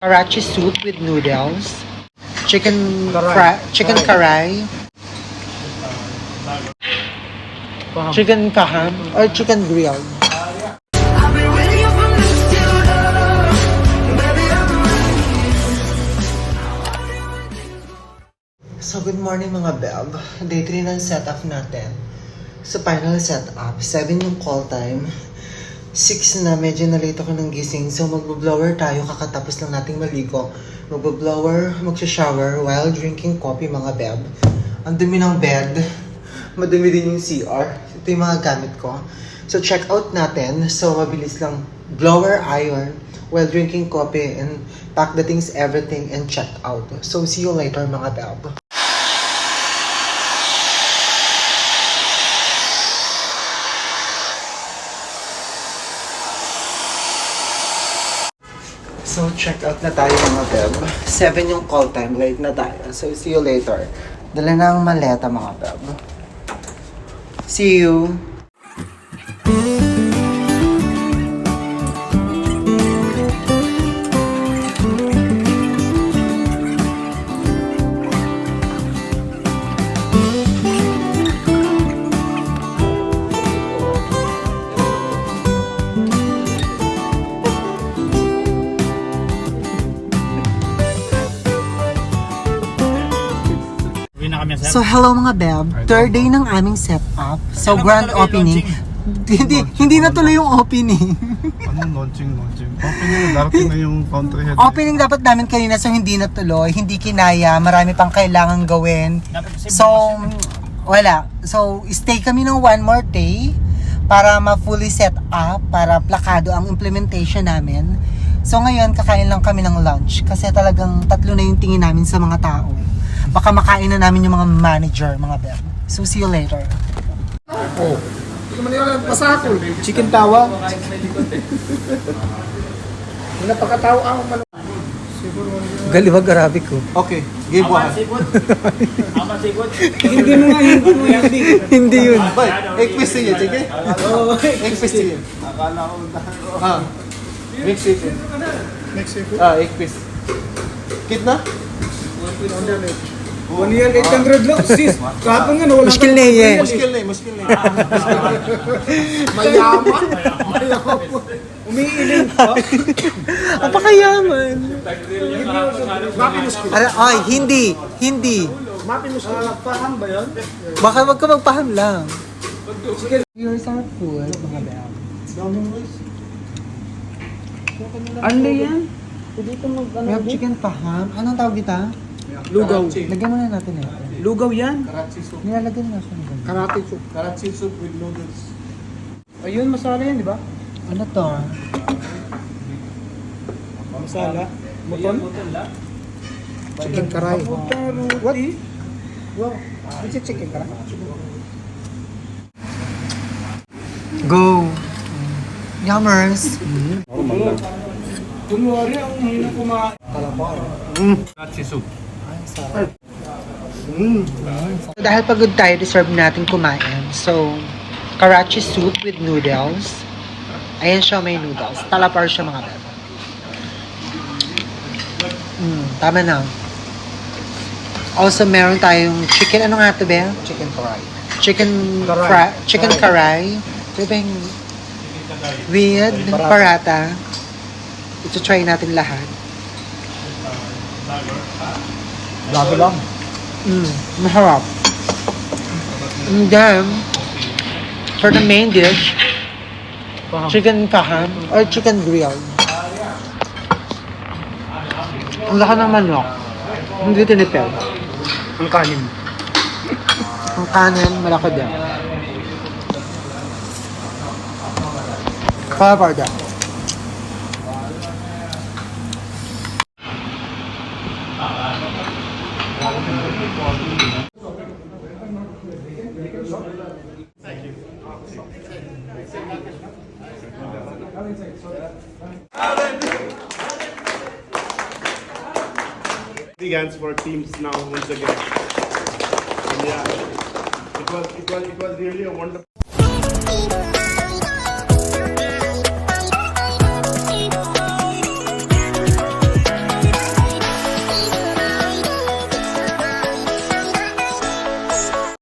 Karachi soup with noodles, chicken karai, chicken kaham, or chicken grilled. So good morning mga beb. Day 3 ng setup natin. Sa final setup, 7 yung call time. 6 na, medyo na-late ako ng gising. So magbo-blower tayo, kakatapos lang nating maligo. Magbo-blower, magsha-shower while drinking coffee mga beb. Ang dumi ng bed. Madumi din yung CR. Ito yung mga gamit ko. So check out natin. So mabilis lang. Blower iron while drinking coffee and pack the things, everything, and check out. So see you later mga beb. So, check out na tayo mga beb. 7 yung call time. Late na tayo. So, see you later. Dala na ang maleta mga beb. See you! So hello mga beb, third day ng aming setup. So grand opening. Hindi na tuloy yung opening. Anong launching? Opening, darating na yung country head. Opening dapat namin kanina, so hindi na tuloy, hindi kinaya, marami pang kailangan gawin. So wala. So stay kami ng one more day para ma-fully set up, para plakado ang implementation namin. So ngayon kakain lang kami ng lunch kasi talagang tatlo na yung tingin namin sa mga tao. Baka makain na namin yung mga manager, mga beb. So, see you later. Oh. Hindi ko maniwala ng pasakol. Chicken tawa. Napakatawa ang manok. Galiwag Arabic ko. Okay, game one. Hindi mo nga hindi. Hindi yun. Egg piece yun, sige? Oo, egg piece yun. Akala ko mix chicken. Egg piece. Kit na? 1 year 800 lang sis. Kahapon nga wala. Muskil na yan. Muskil na. Mayaman. Umiiling pa. Apakayaman. Ay, hindi. Paham ba yun? Baka wag ka magpaham lang. Here's our food, mga beb. Ano yan? We have chicken paham. Anong tawag kita? Lugaw. Lagyan muna natin ito. Lugaw yan? Karachi soup. Nilalagyan na siya ng ganun. Karachi soup with noodles. Ayun, masala yan, di ba? Ano to? Masala. Muton? Chicken karay. What? Wow. It's a chicken karay. Go! Yummers! Kunwari, ang hina kumain. Karachi soup. So, dahil pagod tayo, deserve natin kumain. So, Karachi soup with noodles. Ayan siya, may noodles. Talapar siya mga bebe. Tama na. Also, meron tayong chicken. Ano nga ito, be? Chicken karay. Chicken karai. Diba yung weird parata? Ito try natin lahat. Grabe lang. Maharap. And then, for the main dish, chicken kaham or chicken grilled. Ang laki ng manok. Hindi tinipid. Ang kanin. Ang kanin, malaki din. Paparda. Big hands for teams now once again. And yeah, it was really a wonderful.